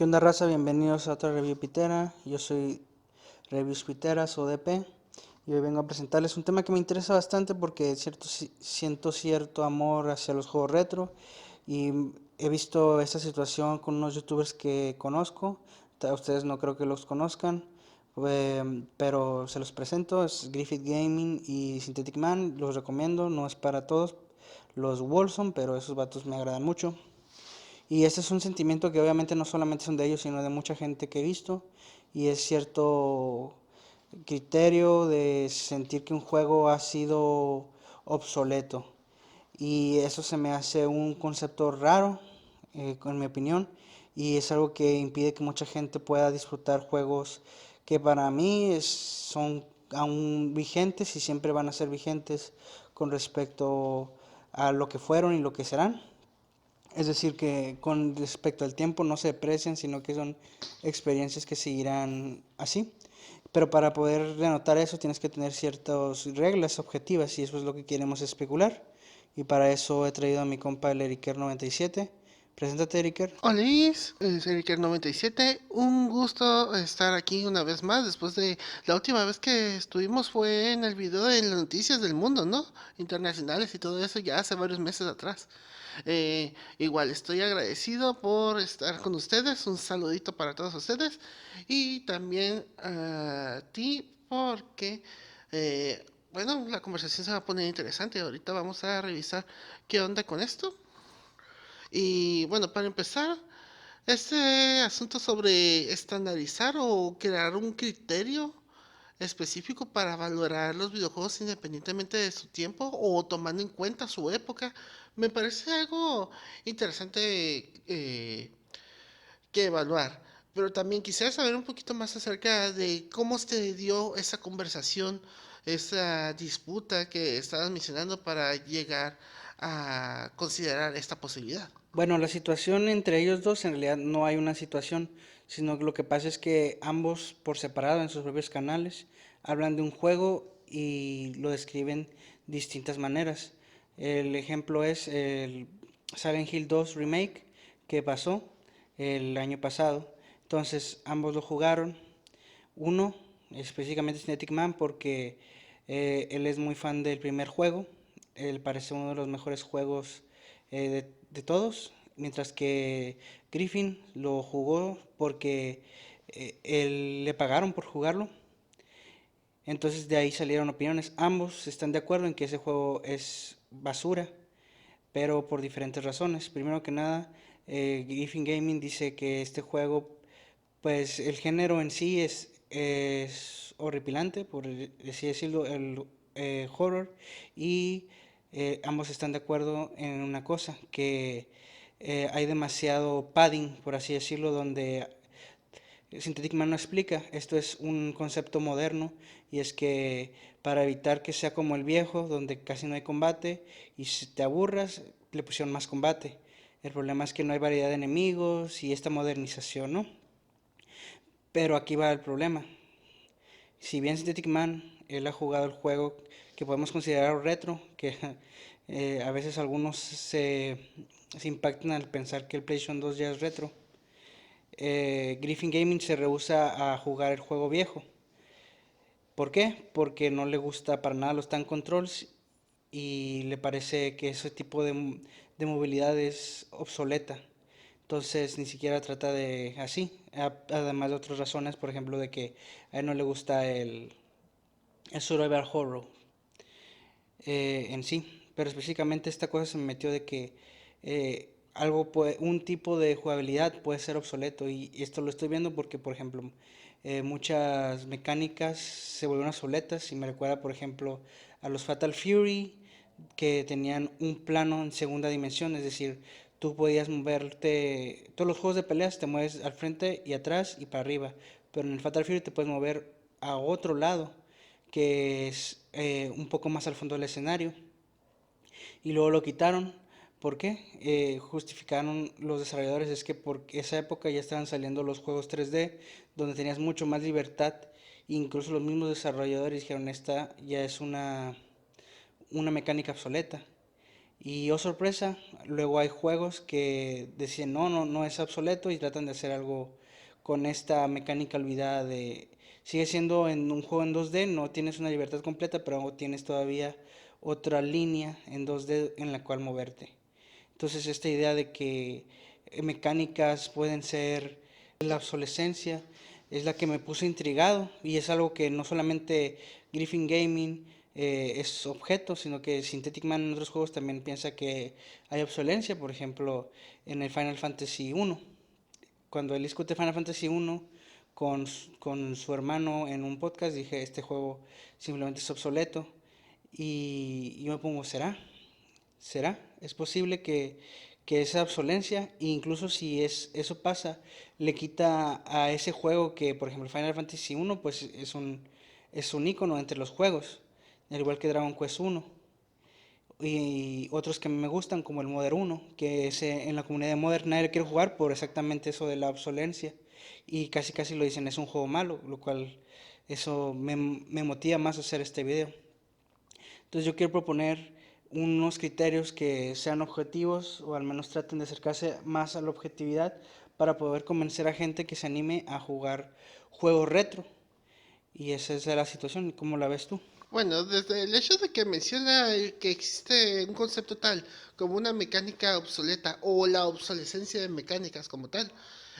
¿Qué onda, raza? Bienvenidos a otra review pitera. Yo soy Reviews Piteras o DP y hoy vengo a presentarles un tema que me interesa bastante porque siento cierto amor hacia los juegos retro y he visto esta situación con unos youtubers que conozco. Ustedes no creo que los conozcan, pero se los presento. Es Griffith Gaming y Synthetic Man. Los recomiendo, no es para todos los Wolson, pero esos vatos me agradan mucho. Y este es un sentimiento que obviamente no solamente son de ellos, sino de mucha gente que he visto. Y es cierto criterio de sentir que un juego ha sido obsoleto. Y eso se me hace un concepto raro, en mi opinión. Y es algo que impide que mucha gente pueda disfrutar juegos que para mí son aún vigentes y siempre van a ser vigentes con respecto a lo que fueron y lo que serán. Es decir, que con respecto al tiempo no se deprecian, sino que son experiencias que seguirán así. Pero para poder denotar eso tienes que tener ciertas reglas objetivas y eso es lo que queremos especular. Y para eso he traído a mi compa el Eriker97. Preséntate, Eriker. Hola, es Eriker97. Un gusto estar aquí una vez más. Después de la última vez que estuvimos fue en el video de las noticias del mundo, ¿no? Internacionales y todo eso, ya hace varios meses atrás. Igual estoy agradecido por estar con ustedes. Un saludito para todos ustedes. Y también a ti porque, bueno, la conversación se va a poner interesante. Ahorita vamos a revisar qué onda con esto. Y bueno, para empezar, este asunto sobre estandarizar o crear un criterio específico para valorar los videojuegos independientemente de su tiempo o tomando en cuenta su época, me parece algo interesante que evaluar. Pero también quisiera saber un poquito más acerca de cómo se dio esa conversación, esa disputa que estabas mencionando para llegar a considerar esta posibilidad. Bueno, la situación entre ellos dos en realidad no hay una situación, sino que lo que pasa es que ambos por separado en sus propios canales hablan de un juego y lo describen de distintas maneras. El ejemplo es el Silent Hill 2 Remake que pasó el año pasado. Entonces ambos lo jugaron. Uno, específicamente Kinetic Man, porque él es muy fan del primer juego. Él parece uno de los mejores juegos de todos. Mientras que Griffin lo jugó porque él le pagaron por jugarlo. Entonces de ahí salieron opiniones. Ambos están de acuerdo en que ese juego es basura, pero por diferentes razones. Primero que nada, Griffin Gaming dice que este juego, pues el género en sí es horripilante, por así decirlo, el horror, y ambos están de acuerdo en una cosa, que hay demasiado padding, por así decirlo, donde Synthetic Man no explica. Esto es un concepto moderno y es que para evitar que sea como el viejo, donde casi no hay combate y si te aburras, le pusieron más combate. El problema es que no hay variedad de enemigos y esta modernización, ¿no? Pero aquí va el problema. Si bien Synthetic Man, él ha jugado el juego que podemos considerar retro, que a veces algunos se impactan al pensar que el PlayStation 2 ya es retro, Griffin Gaming se rehúsa a jugar el juego viejo. ¿Por qué? Porque no le gusta para nada los tank controls y le parece que ese tipo de movilidad es obsoleta. Entonces ni siquiera trata de así. Además de otras razones, por ejemplo, de que a él no le gusta el survival horror en sí. Pero específicamente esta cosa se me metió de que un tipo de jugabilidad puede ser obsoleto y esto lo estoy viendo porque, por ejemplo, muchas mecánicas se vuelven obsoletas y me recuerda, por ejemplo, a los Fatal Fury que tenían un plano en segunda dimensión, es decir, tú podías moverte, todos los juegos de peleas te mueves al frente y atrás y para arriba, pero en el Fatal Fury te puedes mover a otro lado, que es un poco más al fondo del escenario, y luego lo quitaron. ¿Por qué? Justificaron los desarrolladores es que por esa época ya estaban saliendo los juegos 3D donde tenías mucho más libertad, incluso los mismos desarrolladores dijeron esta ya es una mecánica obsoleta Y oh sorpresa, luego hay juegos que deciden no es obsoleto y tratan de hacer algo con esta mecánica olvidada de... Sigue siendo en un juego en 2D, no tienes una libertad completa, pero tienes todavía otra línea en 2D en la cual moverte. Entonces esta idea de que mecánicas pueden ser la obsolescencia es la que me puso intrigado y es algo que no solamente Griffin Gaming es objeto, sino que Synthetic Man en otros juegos también piensa que hay obsolencia, por ejemplo en el Final Fantasy 1. Cuando él discute Final Fantasy 1 con su hermano en un podcast, dije, este juego simplemente es obsoleto. Y yo me pongo, ¿será? Es posible que esa obsolencia, incluso si eso pasa, le quita a ese juego que, por ejemplo, Final Fantasy 1, pues es un icono entre los juegos, al igual que Dragon Quest 1. Y otros que me gustan, como el Modern 1, que en la comunidad de Modern nadie quiere jugar por exactamente eso de la obsolencia. Y casi casi lo dicen, es un juego malo, lo cual eso me motiva más a hacer este video. Entonces yo quiero proponer unos criterios que sean objetivos o al menos traten de acercarse más a la objetividad para poder convencer a gente que se anime a jugar juegos retro. Y esa es la situación. ¿Cómo la ves tú? Bueno, desde el hecho de que menciona que existe un concepto tal como una mecánica obsoleta o la obsolescencia de mecánicas como tal,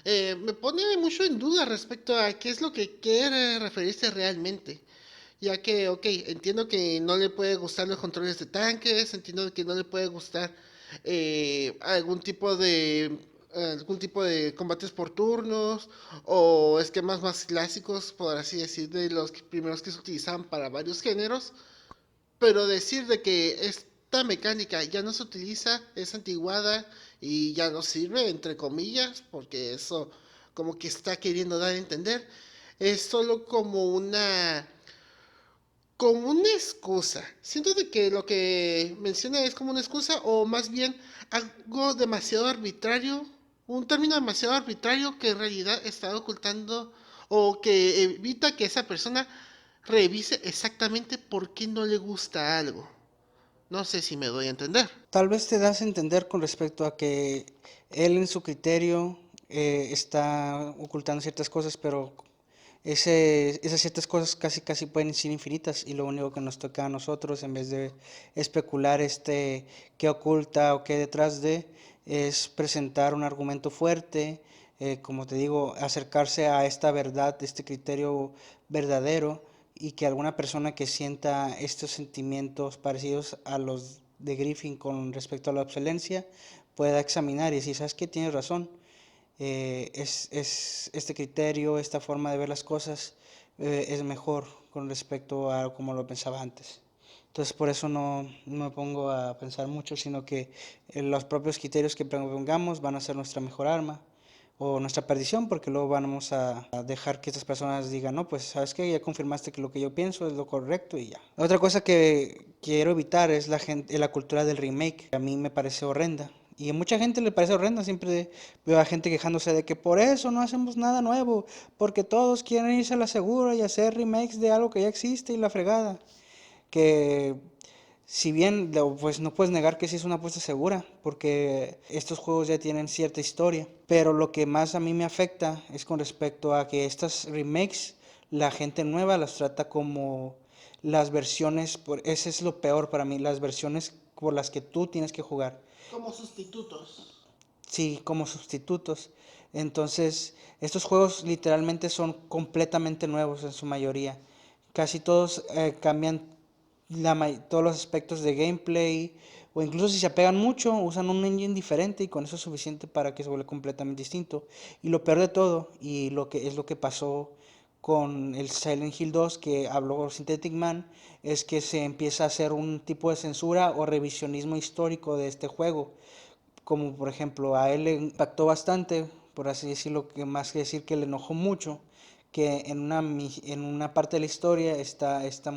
me pone mucho en duda respecto a qué es lo que quiere referirse realmente. Ya que, ok, entiendo que no le puede gustar los controles de tanques, entiendo que no le puede gustar algún tipo de combates por turnos o esquemas más clásicos, por así decir, de los primeros que se utilizaban para varios géneros, pero decir de que esta mecánica ya no se utiliza, es antiguada y ya no sirve, entre comillas, porque eso como que está queriendo dar a entender, es solo como una excusa. Siento de que lo que menciona es como una excusa o más bien algo demasiado arbitrario, un término demasiado arbitrario que en realidad está ocultando o que evita que esa persona revise exactamente por qué no le gusta algo. No sé si me doy a entender. Tal vez te das a entender con respecto a que él en su criterio está ocultando ciertas cosas, pero esas ciertas cosas casi casi pueden ser infinitas y lo único que nos toca a nosotros en vez de especular qué oculta o qué detrás de es presentar un argumento fuerte, como te digo, acercarse a esta verdad, este criterio verdadero y que alguna persona que sienta estos sentimientos parecidos a los de Griffin con respecto a la obsolencia pueda examinar y decir, ¿sabes qué? Tienes razón, es este criterio, esta forma de ver las cosas es mejor con respecto a como lo pensaba antes. Entonces por eso no me pongo a pensar mucho, sino que los propios criterios que propongamos van a ser nuestra mejor arma o nuestra perdición, porque luego vamos a dejar que estas personas digan, no, pues sabes que ya confirmaste que lo que yo pienso es lo correcto y ya. Otra cosa que quiero evitar es la cultura del remake, que a mí me parece horrenda. Y a mucha gente le parece horrenda, siempre veo a gente quejándose de que por eso no hacemos nada nuevo, porque todos quieren irse a la segura y hacer remakes de algo que ya existe y la fregada. Que si bien pues no puedes negar que sí es una apuesta segura, porque estos juegos ya tienen cierta historia, pero lo que más a mí me afecta es con respecto a que estas remakes, la gente nueva las trata como las versiones, ese es lo peor para mí, las versiones por las que tú tienes que jugar. Como sustitutos. Sí, como sustitutos. Entonces, estos juegos literalmente son completamente nuevos en su mayoría. Casi todos cambian todos los aspectos de gameplay, o incluso si se apegan mucho, usan un engine diferente y con eso es suficiente para que se vuelva completamente distinto. Y lo peor de todo, y lo que es lo que pasó con el Silent Hill 2 que habló Synthetic Man, es que se empieza a hacer un tipo de censura o revisionismo histórico de este juego, como por ejemplo a él le impactó bastante, por así decirlo, que más que decir que le enojó mucho, que en una parte de la historia está esta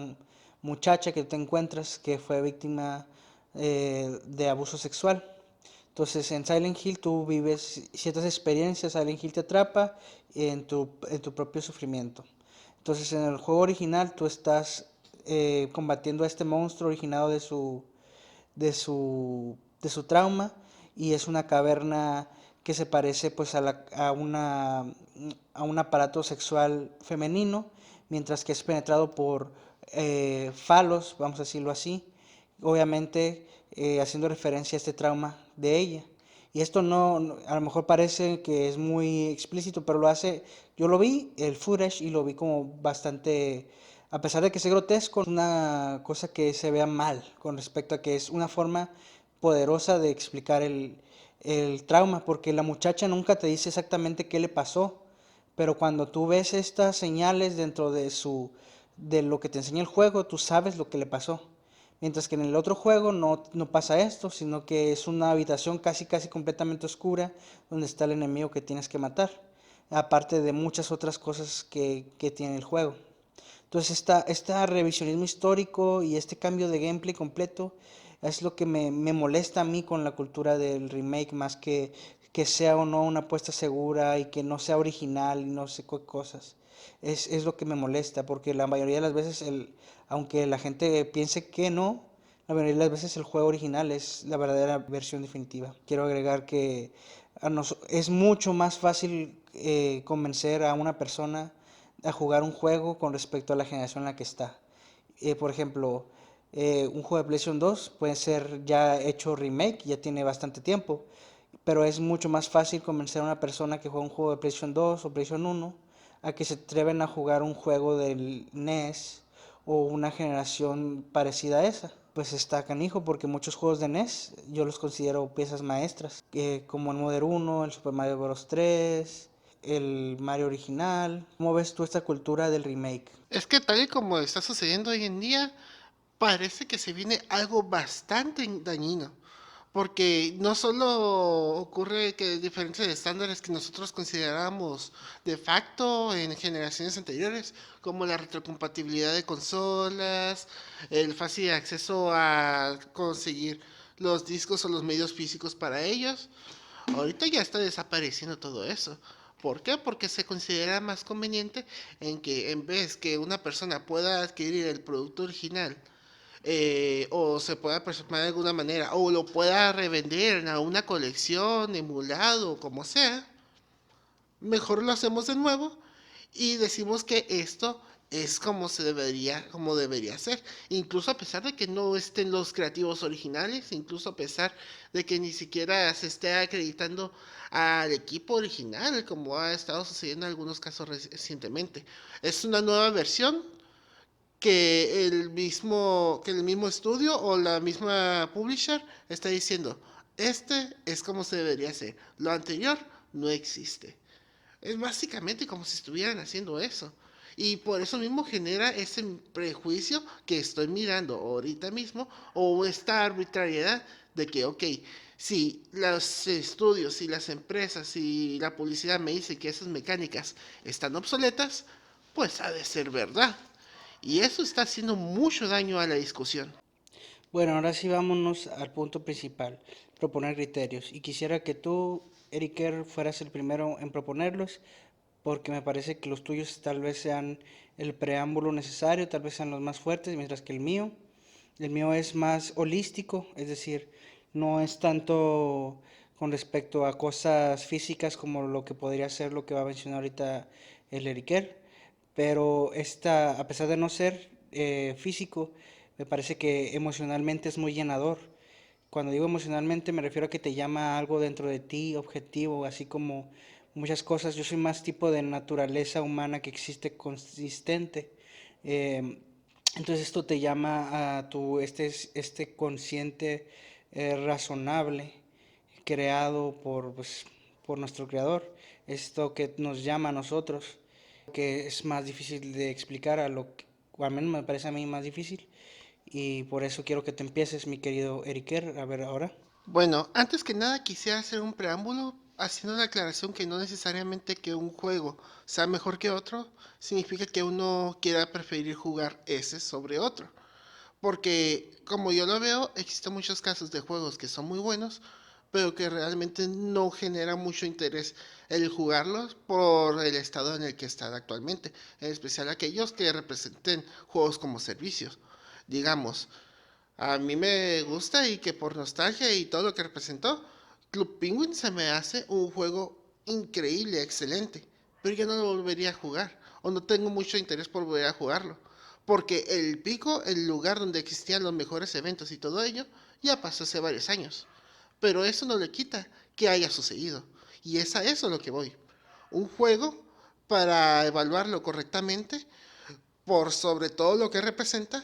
muchacha que te encuentras que fue víctima de abuso sexual. Entonces en Silent Hill tú vives ciertas experiencias, Silent Hill te atrapa en tu propio sufrimiento. Entonces en el juego original tú estás combatiendo a este monstruo originado de su trauma, y es una caverna que se parece pues a un aparato sexual femenino, mientras que es penetrado por falos, vamos a decirlo así, obviamente haciendo referencia a este trauma de ella. Y esto a lo mejor parece que es muy explícito, pero lo hace, yo lo vi, el footage, y lo vi como bastante, a pesar de que sea grotesco, es una cosa que se vea mal con respecto a que es una forma poderosa de explicar el trauma, porque la muchacha nunca te dice exactamente qué le pasó, pero cuando tú ves estas señales dentro de lo que te enseña el juego, tú sabes lo que le pasó. Mientras que en el otro juego no pasa esto, sino que es una habitación casi completamente oscura donde está el enemigo que tienes que matar, aparte de muchas otras cosas que tiene el juego. Entonces este revisionismo histórico y este cambio de gameplay completo es lo que me molesta a mí con la cultura del remake, más que sea o no una apuesta segura y que no sea original y no sé qué cosas. Es lo que me molesta, porque la mayoría de las veces, aunque la gente piense que no, la mayoría de las veces el juego original es la verdadera versión definitiva. Quiero agregar que es mucho más fácil convencer a una persona a jugar un juego con respecto a la generación en la que está. Por ejemplo, un juego de PlayStation 2 puede ser ya hecho remake, ya tiene bastante tiempo, pero es mucho más fácil convencer a una persona que juega un juego de PlayStation 2 o PlayStation 1 a que se atreven a jugar un juego del NES o una generación parecida a esa. Pues está canijo porque muchos juegos de NES yo los considero piezas maestras, como el Modern 1, el Super Mario Bros. 3, el Mario original. ¿Cómo ves tú esta cultura del remake? Es que tal y como está sucediendo hoy en día, parece que se viene algo bastante dañino. Porque no solo ocurre que diferentes estándares que nosotros consideramos de facto en generaciones anteriores, como la retrocompatibilidad de consolas, el fácil acceso a conseguir los discos o los medios físicos para ellos, ahorita ya está desapareciendo todo eso. ¿Por qué? Porque se considera más conveniente en que en vez que una persona pueda adquirir el producto original o se pueda presentar de alguna manera, o lo pueda revender a una colección, emulado, como sea, mejor lo hacemos de nuevo y decimos que esto es como debería ser. Incluso a pesar de que no estén los creativos originales, incluso a pesar de que ni siquiera se esté acreditando al equipo original, como ha estado sucediendo en algunos casos recientemente. Es una nueva versión que el mismo estudio o la misma publisher está diciendo, este es como se debería hacer, lo anterior no existe. Es básicamente como si estuvieran haciendo eso. Y por eso mismo genera ese prejuicio que estoy mirando ahorita mismo, o esta arbitrariedad de que, ok, si los estudios, si las empresas, si la publicidad me dice que esas mecánicas están obsoletas, pues ha de ser verdad. Y eso está haciendo mucho daño a la discusión. Bueno, ahora sí vámonos al punto principal, proponer criterios. Y quisiera que tú, Eriker, fueras el primero en proponerlos, porque me parece que los tuyos tal vez sean el preámbulo necesario, tal vez sean los más fuertes, mientras que el mío es más holístico, es decir, no es tanto con respecto a cosas físicas como lo que podría ser lo que va a mencionar ahorita el Eriker, pero a pesar de no ser físico, me parece que emocionalmente es muy llenador. Cuando digo emocionalmente me refiero a que te llama algo dentro de ti, objetivo, así como muchas cosas. Yo soy más tipo de naturaleza humana que existe consistente. Eh, entonces esto te llama a este consciente razonable creado por nuestro creador. Esto que nos llama a nosotros, que es más difícil de explicar o al menos me parece a mí más difícil. Y por eso quiero que te empieces, mi querido Eriker. A ver ahora. Bueno, antes que nada quisiera hacer un preámbulo haciendo la aclaración que no necesariamente que un juego sea mejor que otro significa que uno quiera preferir jugar ese sobre otro. Porque como yo lo veo, existen muchos casos de juegos que son muy buenos, pero que realmente no genera mucho interés el jugarlos por el estado en el que están actualmente, en especial aquellos que representen juegos como servicios. Digamos, A mí me gusta y que por nostalgia y todo lo que representó, Club Penguin se me hace un juego increíble, excelente, pero yo no lo volvería a jugar o no tengo mucho interés por volver a jugarlo, porque el pico, el lugar donde existían los mejores eventos y todo ello, ya pasó hace varios años, pero eso no le quita que haya sucedido y es a eso lo que voy. Un juego para evaluarlo correctamente por sobre todo lo que representa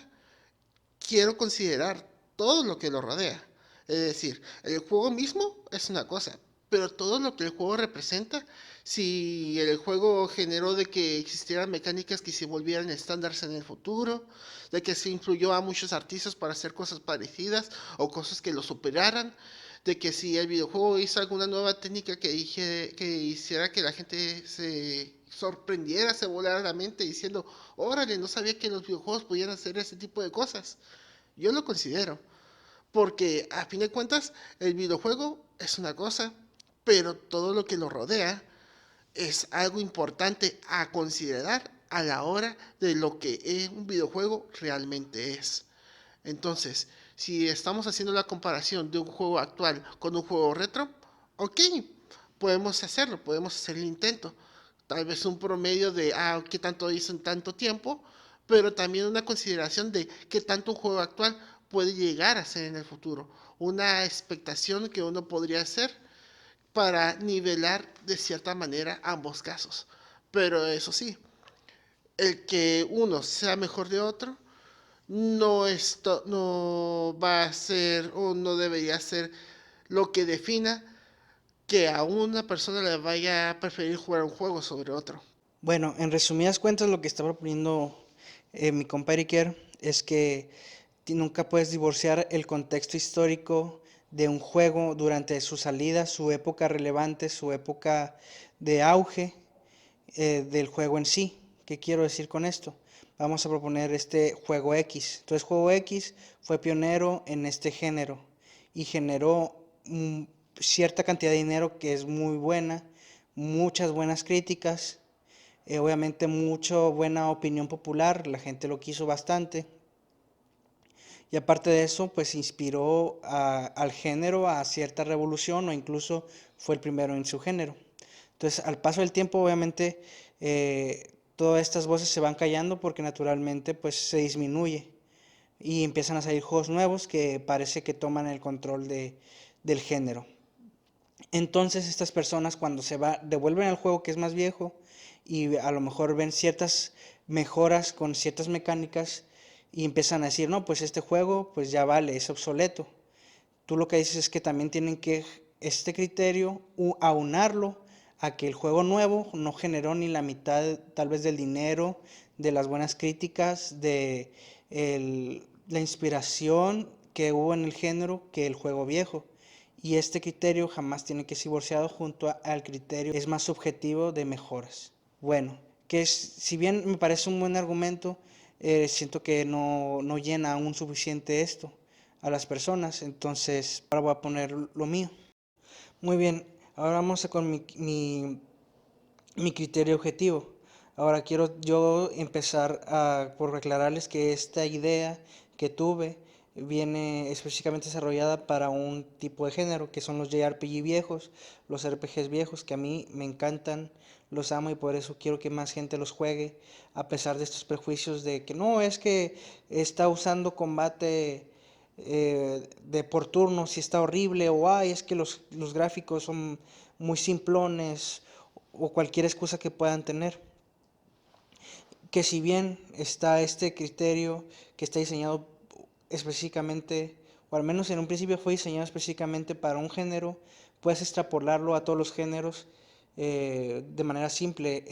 quiero considerar todo lo que lo rodea. Es decir, el juego mismo es una cosa, pero todo lo que el juego representa, si el juego generó de que existieran mecánicas que se volvieran estándares en el futuro, de que se influyó a muchos artistas para hacer cosas parecidas o cosas que lo superaran, de que si el videojuego hizo alguna nueva técnica que hiciera que la gente se sorprendiera, se volara la mente diciendo, órale, no sabía que los videojuegos podían hacer ese tipo de cosas. Yo lo considero, porque a fin de cuentas el videojuego es una cosa, pero todo lo que lo rodea es algo importante a considerar a la hora de lo que un videojuego realmente es. Entonces, si estamos haciendo la comparación de un juego actual con un juego retro, ok, podemos hacerlo, podemos hacer el intento. Tal vez un promedio de, qué tanto hizo en tanto tiempo, pero también una consideración de qué tanto un juego actual puede llegar a ser en el futuro. Una expectación que uno podría hacer para nivelar de cierta manera ambos casos. Pero eso sí, el que uno sea mejor de otro no va a ser o no debería ser lo que defina que a una persona le vaya a preferir jugar un juego sobre otro. Bueno, en resumidas cuentas, lo que está proponiendo mi compa Eriker es que nunca puedes divorciar el contexto histórico de un juego durante su salida, su época relevante, su época de auge del juego en sí. ¿Qué quiero decir con esto? Vamos a proponer este juego X. Entonces, juego X fue pionero en este género y generó cierta cantidad de dinero que es muy buena, muchas buenas críticas, obviamente mucha buena opinión popular, la gente lo quiso bastante. Y aparte de eso, pues inspiró al género a cierta revolución o incluso fue el primero en su género. Entonces, al paso del tiempo, obviamente, todas estas voces se van callando porque naturalmente pues se disminuye y empiezan a salir juegos nuevos que parece que toman el control del género. Entonces estas personas cuando devuelven al juego que es más viejo y a lo mejor ven ciertas mejoras con ciertas mecánicas y empiezan a decir, no, pues este juego pues ya vale, es obsoleto. Tú lo que dices es que también tienen que este criterio aunarlo a que el juego nuevo no generó ni la mitad tal vez del dinero, de las buenas críticas, de la inspiración que hubo en el género que el juego viejo. Y este criterio jamás tiene que ser divorciado junto al criterio es más subjetivo de mejoras. Bueno, si bien me parece un buen argumento, siento que no llena aún suficiente esto a las personas, entonces ahora voy a poner lo mío. Muy bien, ahora vamos con mi criterio objetivo. Ahora quiero yo empezar por aclararles que esta idea que tuve viene específicamente desarrollada para un tipo de género, que son los JRPG viejos, los RPGs viejos, que a mí me encantan, los amo y por eso quiero que más gente los juegue, a pesar de estos prejuicios de que no, es que está usando combate de por turno si está horrible, o ay, es que los gráficos son muy simplones, o cualquier excusa que puedan tener. Que si bien está este criterio que está diseñado específicamente, o al menos en un principio fue diseñado específicamente para un género, puedes extrapolarlo a todos los géneros de manera simple.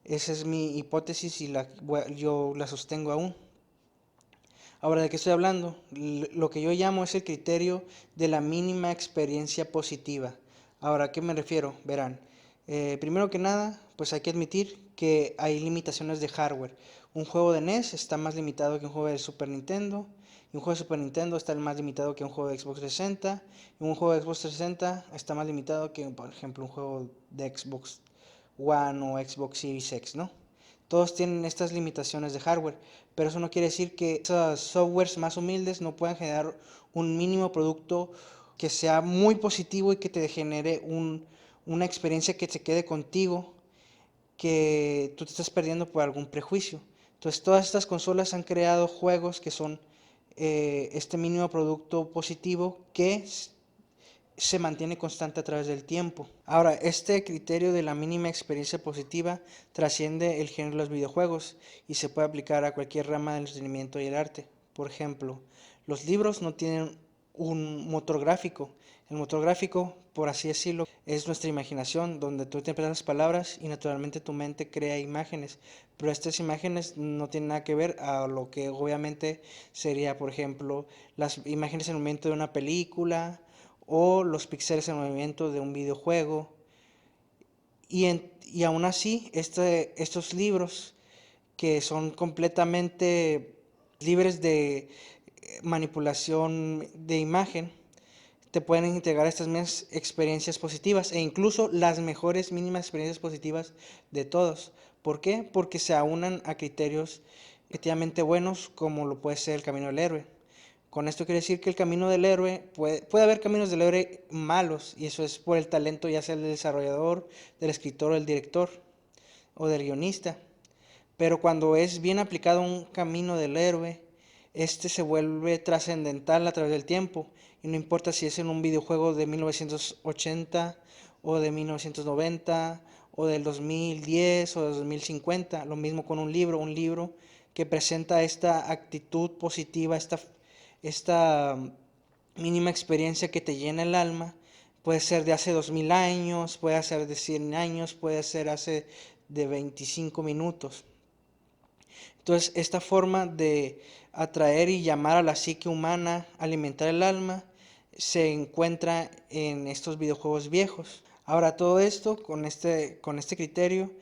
Esa es mi hipótesis y yo la sostengo aún. Ahora, ¿de qué estoy hablando? Lo que yo llamo es el criterio de la mínima experiencia positiva. Ahora, ¿a qué me refiero? Verán, primero que nada, pues hay que admitir que hay limitaciones de hardware. Un juego de NES está más limitado que un juego de Super Nintendo, y un juego de Super Nintendo está más limitado que un juego de Xbox 360, y un juego de Xbox 360 está más limitado que, por ejemplo, un juego de Xbox One o Xbox Series X, ¿no? Todos tienen estas limitaciones de hardware, pero eso no quiere decir que esos softwares más humildes no puedan generar un mínimo producto que sea muy positivo y que te genere una experiencia que se quede contigo, que tú te estás perdiendo por algún prejuicio. Entonces todas estas consolas han creado juegos que son este mínimo producto positivo que se mantiene constante a través del tiempo. Ahora, este criterio de la mínima experiencia positiva trasciende el género de los videojuegos y se puede aplicar a cualquier rama del entretenimiento y el arte. Por ejemplo, los libros no tienen un motor gráfico. El motor gráfico, por así decirlo, es nuestra imaginación, donde tú interpretas las palabras y naturalmente tu mente crea imágenes, pero estas imágenes no tienen nada que ver a lo que obviamente sería, por ejemplo, las imágenes en el momento de una película o los píxeles en movimiento de un videojuego. Y aún así, estos libros que son completamente libres de manipulación de imagen, te pueden integrar estas mismas experiencias positivas e incluso las mejores mínimas experiencias positivas de todos. ¿Por qué? Porque se aunan a criterios efectivamente buenos como lo puede ser el camino del héroe. Con esto quiere decir que el camino del héroe, puede haber caminos del héroe malos, y eso es por el talento ya sea del desarrollador, del escritor o del director o del guionista. Pero cuando es bien aplicado un camino del héroe, este se vuelve trascendental a través del tiempo. Y no importa si es en un videojuego de 1980 o de 1990 o del 2010 o del 2050. Lo mismo con un libro que presenta esta actitud positiva, esta mínima experiencia que te llena el alma. Puede ser de hace 2000 años, puede ser de 100 años, puede ser hace de 25 minutos. Entonces, esta forma de atraer y llamar a la psique humana, alimentar el alma, se encuentra en estos videojuegos viejos. Ahora, todo esto, con este criterio,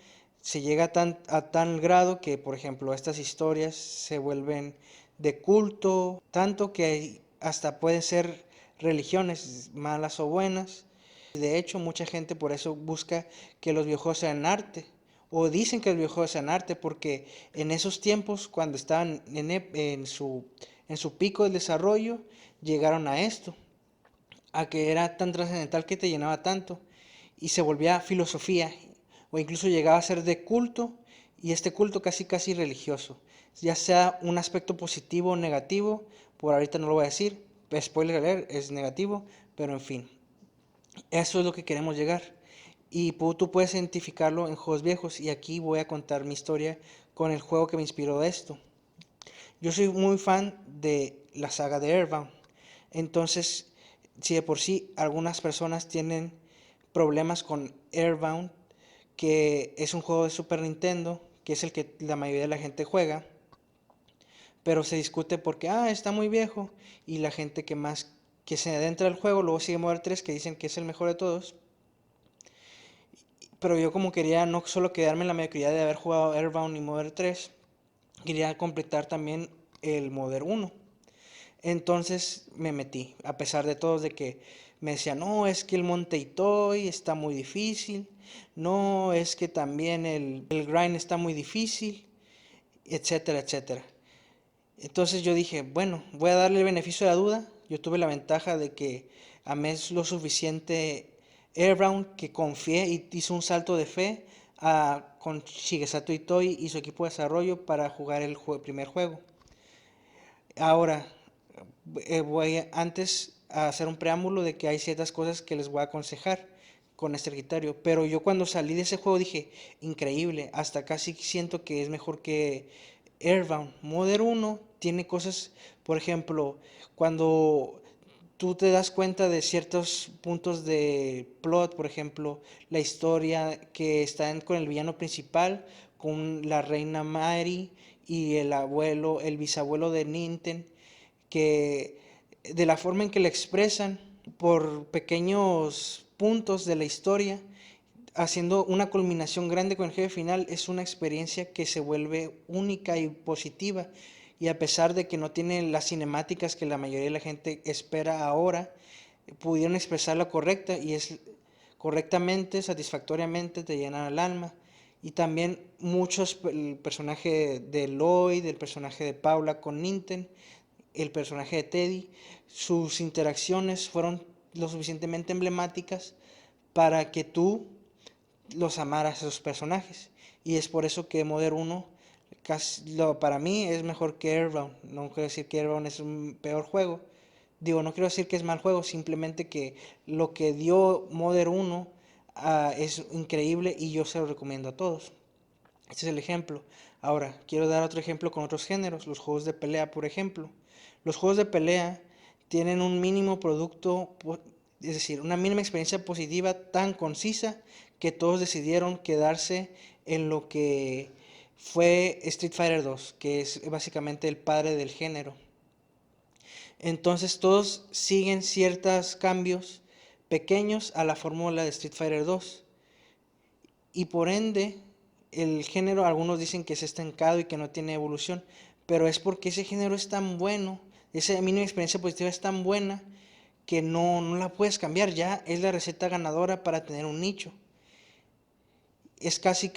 se llega a tal grado que, por ejemplo, estas historias se vuelven de culto, tanto que hasta pueden ser religiones, malas o buenas. De hecho, mucha gente por eso busca que los videojuegos sean arte, o dicen que los videojuegos sean arte, porque en esos tiempos, cuando estaban en su pico del desarrollo, llegaron a esto, a que era tan trascendental que te llenaba tanto, y se volvía filosofía, o incluso llegaba a ser de culto, y este culto casi casi religioso, ya sea un aspecto positivo o negativo, por ahorita no lo voy a decir, spoiler alert, es negativo, pero en fin. Eso es lo que queremos llegar. Y tú puedes identificarlo en juegos viejos. Y aquí voy a contar mi historia con el juego que me inspiró de esto. Yo soy muy fan de la saga de Earthbound. Entonces, si de por sí algunas personas tienen problemas con Earthbound, que es un juego de Super Nintendo, que es el que la mayoría de la gente juega, pero se discute porque, está muy viejo, y la gente que se adentra al juego, luego sigue Modern 3, que dicen que es el mejor de todos. Pero yo como quería no solo quedarme en la mediocridad de haber jugado Airbound y Modern 3, quería completar también el Modern 1. Entonces me metí, a pesar de todos de que me decían, no, es que el Monte Itoy está muy difícil, no, es que también el grind está muy difícil, etcétera, etcétera. Entonces yo dije, bueno, voy a darle el beneficio de la duda. Yo tuve la ventaja de que amé lo suficiente Airbound que confié y hizo un salto de fe con Shigesato Itoi y su equipo de desarrollo para jugar el primer juego. Ahora, voy antes a hacer un preámbulo de que hay ciertas cosas que les voy a aconsejar con este criterio. Pero yo cuando salí de ese juego dije, increíble, hasta casi siento que es mejor que Airbound. Modern 1 tiene cosas, por ejemplo, cuando tú te das cuenta de ciertos puntos de plot, por ejemplo, la historia que está con el villano principal, con la reina Mary y el bisabuelo de Ninten, que de la forma en que le expresan por pequeños puntos de la historia, haciendo una culminación grande con el jefe final, es una experiencia que se vuelve única y positiva. Y a pesar de que no tiene las cinemáticas que la mayoría de la gente espera ahora, pudieron expresarla correcta y es correctamente, satisfactoriamente, te llenan el alma. Y también el personaje de Lloyd, el personaje de Paula con Ninten, el personaje de Teddy, sus interacciones fueron lo suficientemente emblemáticas para que tú los amaras a esos personajes. Y es por eso que Modern 1 para mí es mejor que Airbound. No quiero decir que Airbound es un peor juego. Digo, no quiero decir que es mal juego, simplemente que lo que dio Modern 1 es increíble y yo se lo recomiendo a todos. Este es el ejemplo. Ahora, quiero dar otro ejemplo con otros géneros, los juegos de pelea, por ejemplo. Los juegos de pelea tienen un mínimo producto, es decir, una mínima experiencia positiva tan concisa que todos decidieron quedarse en lo que fue Street Fighter 2, que es básicamente el padre del género. Entonces todos siguen ciertos cambios pequeños a la fórmula de Street Fighter 2 y por ende el género, algunos dicen que es estancado y que no tiene evolución, pero es porque ese género es tan bueno, esa mínima experiencia positiva es tan buena que no la puedes cambiar, ya es la receta ganadora para tener un nicho. Es casi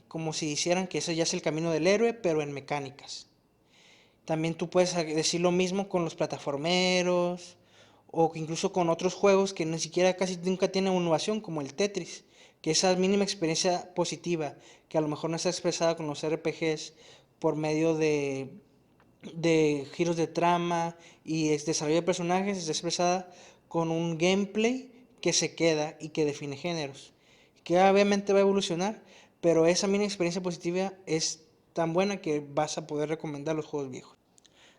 como si hicieran que ese ya es el camino del héroe, pero en mecánicas. También tú puedes decir lo mismo con los plataformeros o incluso con otros juegos que ni siquiera casi nunca tienen innovación, como el Tetris, que esa mínima experiencia positiva, que a lo mejor no está expresada con los RPGs por medio de giros de trama y desarrollo de personajes, está expresada con un gameplay que se queda y que define géneros, que obviamente va a evolucionar, pero esa mínima experiencia positiva es tan buena que vas a poder recomendar los juegos viejos.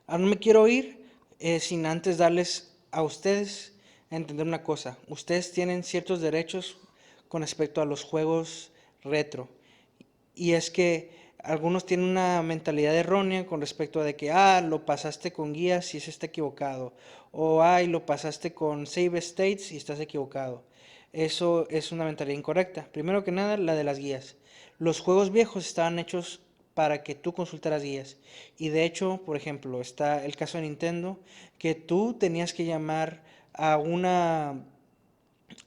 Ahora no me quiero ir sin antes darles a ustedes a entender una cosa. Ustedes tienen ciertos derechos con respecto a los juegos retro. Y es que algunos tienen una mentalidad errónea con respecto a de que, lo pasaste con guías y eso está equivocado. O, lo pasaste con save states y estás equivocado. Eso es una mentalidad incorrecta. Primero que nada, la de las guías. Los juegos viejos estaban hechos para que tú consultaras guías. Y de hecho, por ejemplo, está el caso de Nintendo, que tú tenías que llamar a una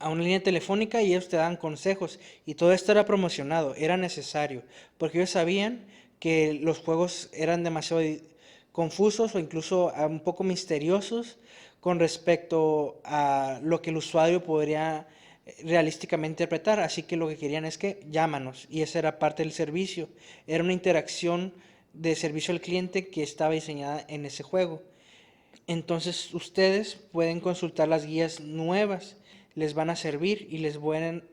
línea telefónica y ellos te daban consejos y todo esto era promocionado, era necesario, porque ellos sabían que los juegos eran demasiado confusos o incluso un poco misteriosos con respecto a lo que el usuario podría realísticamente interpretar, así que lo que querían es que llámanos y esa era parte del servicio, era una interacción de servicio al cliente que estaba diseñada en ese juego. Entonces ustedes pueden consultar las guías nuevas, les van a servir y les pueden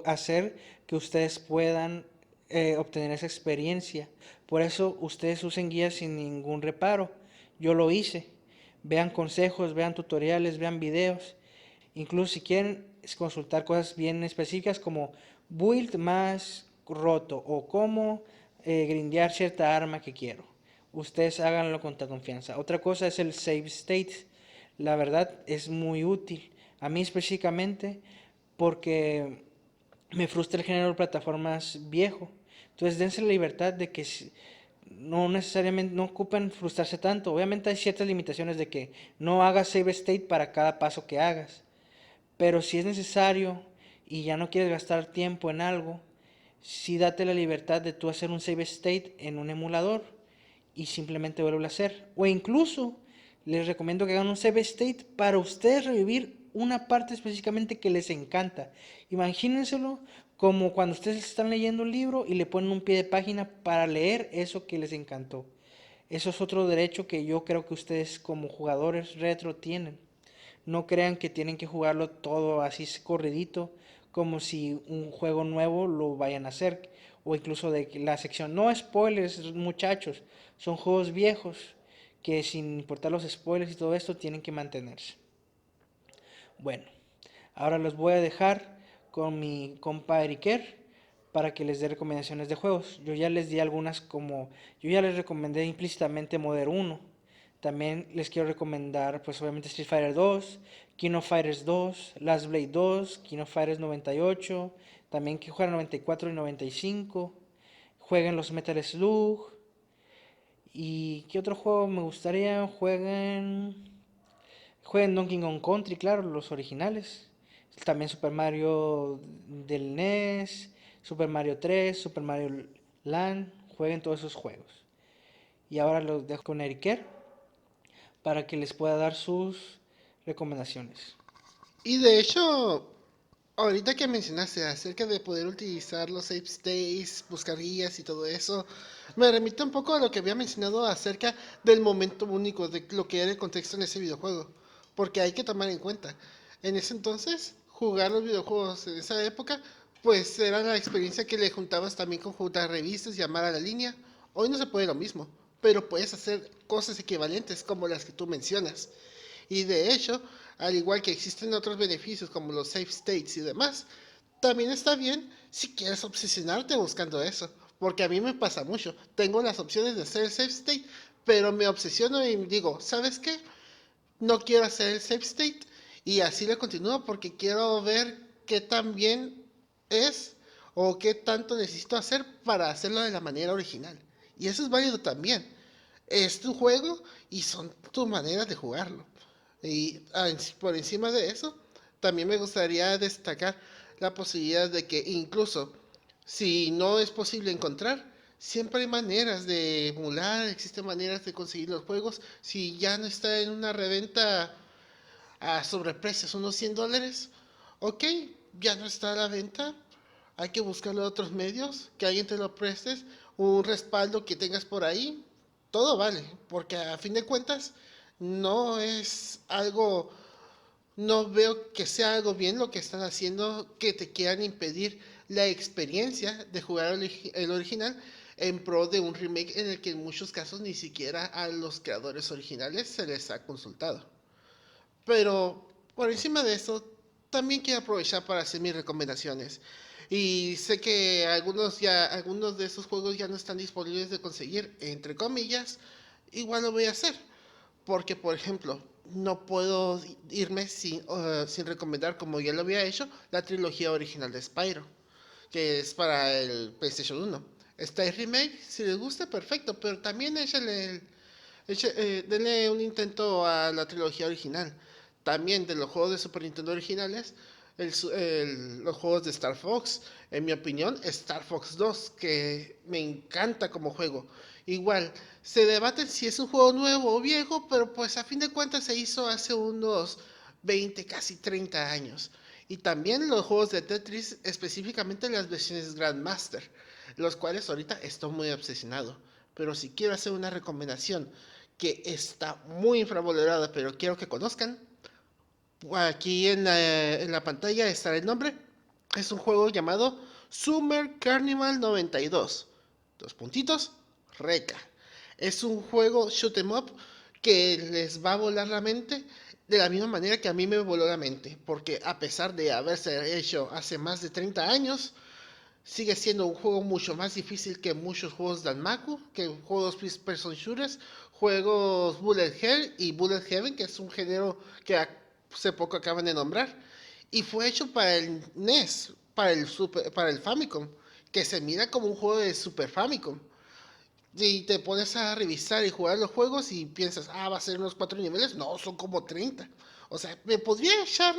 hacer que ustedes puedan obtener esa experiencia. Por eso ustedes usen guías sin ningún reparo. Yo lo hice. Vean consejos, vean tutoriales, vean videos. Incluso si quieren consultar cosas bien específicas como build más roto o cómo grindear cierta arma que quiero. Ustedes háganlo con toda confianza. Otra cosa es el save state. La verdad es muy útil. A mí específicamente porque me frustra el género de plataformas viejo. Entonces dense la libertad de que no necesariamente no ocupan frustrarse tanto. Obviamente hay ciertas limitaciones de que no hagas save state para cada paso que hagas. Pero si es necesario y ya no quieres gastar tiempo en algo, sí date la libertad de tú hacer un save state en un emulador y simplemente vuelvo a hacer. O incluso les recomiendo que hagan un save state para ustedes revivir una parte específicamente que les encanta. Imagínenselo como cuando ustedes están leyendo un libro y le ponen un pie de página para leer eso que les encantó. Eso es otro derecho que yo creo que ustedes como jugadores retro tienen. No crean que tienen que jugarlo todo así corridito, como si un juego nuevo lo vayan a hacer. O incluso de la sección, no spoilers muchachos, son juegos viejos que sin importar los spoilers y todo esto tienen que mantenerse. Bueno, ahora los voy a dejar con mi compa Eriker para que les dé recomendaciones de juegos. Yo ya les di algunas yo ya les recomendé implícitamente Modern 1. También les quiero recomendar, pues obviamente Street Fighter 2, King of Fighters 2, Last Blade 2, King of Fighters 98, también que jueguen 94 y 95, jueguen los Metal Slug, y qué otro juego me gustaría, jueguen Donkey Kong Country, claro, los originales, también Super Mario del NES, Super Mario 3, Super Mario Land, jueguen todos esos juegos. Y ahora los dejo con Eriker para que les pueda dar sus recomendaciones. Y de hecho, ahorita que mencionaste acerca de poder utilizar los save states, buscar guías y todo eso, me remite un poco a lo que había mencionado acerca del momento único, de lo que era el contexto en ese videojuego. Porque hay que tomar en cuenta, en ese entonces, jugar los videojuegos en esa época, pues era la experiencia que le juntabas también con juntar revistas, llamar a la línea. Hoy no se puede lo mismo, pero puedes hacer cosas equivalentes como las que tú mencionas. Y de hecho, al igual que existen otros beneficios como los safe states y demás, también está bien si quieres obsesionarte buscando eso. Porque a mí me pasa mucho. Tengo las opciones de hacer el safe state, pero me obsesiono y digo, ¿sabes qué? No quiero hacer el safe state. Y así le continúo porque quiero ver qué tan bien es o qué tanto necesito hacer para hacerlo de la manera original. Y eso es válido también. Es tu juego y son tus maneras de jugarlo. Y por encima de eso, también me gustaría destacar la posibilidad de que incluso si no es posible encontrar, siempre hay maneras de emular, existen maneras de conseguir los juegos. Si ya no está en una reventa a sobreprecios, unos $100, ok, ya no está a la venta, hay que buscarlo de otros medios, que alguien te lo prestes, un respaldo que tengas por ahí, todo vale, porque a fin de cuentas no es algo, no veo que sea algo bien lo que están haciendo, que te quieran impedir la experiencia de jugar el original en pro de un remake en el que en muchos casos ni siquiera a los creadores originales se les ha consultado. Pero por encima de eso, también quiero aprovechar para hacer mis recomendaciones. Y sé que algunos de esos juegos ya no están disponibles de conseguir, entre comillas, igual lo voy a hacer. Porque, por ejemplo, no puedo irme sin recomendar, como ya lo había hecho, la trilogía original de Spyro, que es para el PlayStation 1. Está el remake, si les gusta, perfecto, pero también denle un intento a la trilogía original. También de los juegos de Super Nintendo originales, los juegos de Star Fox. En mi opinión, Star Fox 2, que me encanta como juego. Igual, se debate si es un juego nuevo o viejo, pero pues a fin de cuentas se hizo hace unos 20, casi 30 años. Y también los juegos de Tetris, específicamente las versiones Grandmaster, los cuales ahorita estoy muy obsesionado. Pero si quiero hacer una recomendación que está muy infravalorada, pero quiero que conozcan, aquí en la pantalla estará el nombre. Es un juego llamado Summer Carnival 92. Dos puntitos, Reca. Es un juego shoot 'em up que les va a volar la mente de la misma manera que a mí me voló la mente. Porque a pesar de haberse hecho hace más de 30 años, sigue siendo un juego mucho más difícil que muchos juegos de Anmaku, que juegos first person shooters, juegos Bullet Hell y Bullet Heaven, que es un género que hace poco acaban de nombrar, y fue hecho para el NES, para el Famicom, que se mira como un juego de Super Famicom. Y te pones a revisar y jugar los juegos y piensas, va a ser unos 4 niveles. No, son como 30. O sea, me podría echar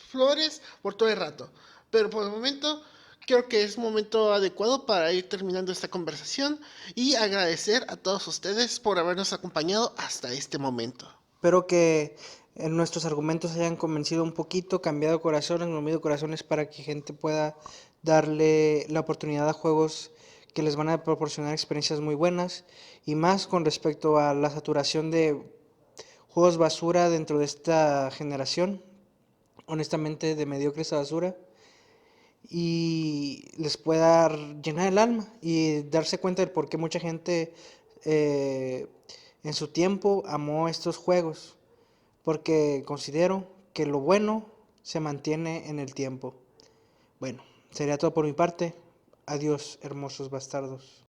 flores por todo el rato. Pero por el momento, creo que es momento adecuado para ir terminando esta conversación y agradecer a todos ustedes por habernos acompañado hasta este momento. Espero que nuestros argumentos hayan convencido un poquito, cambiado corazones, movido corazones para que gente pueda darle la oportunidad a juegos que les van a proporcionar experiencias muy buenas y más con respecto a la saturación de juegos basura dentro de esta generación, honestamente de mediocres a basura, y les pueda llenar el alma y darse cuenta de por qué mucha gente eh, en su tiempo amó estos juegos, porque considero que lo bueno se mantiene en el tiempo. Bueno, sería todo por mi parte. Adiós, hermosos bastardos.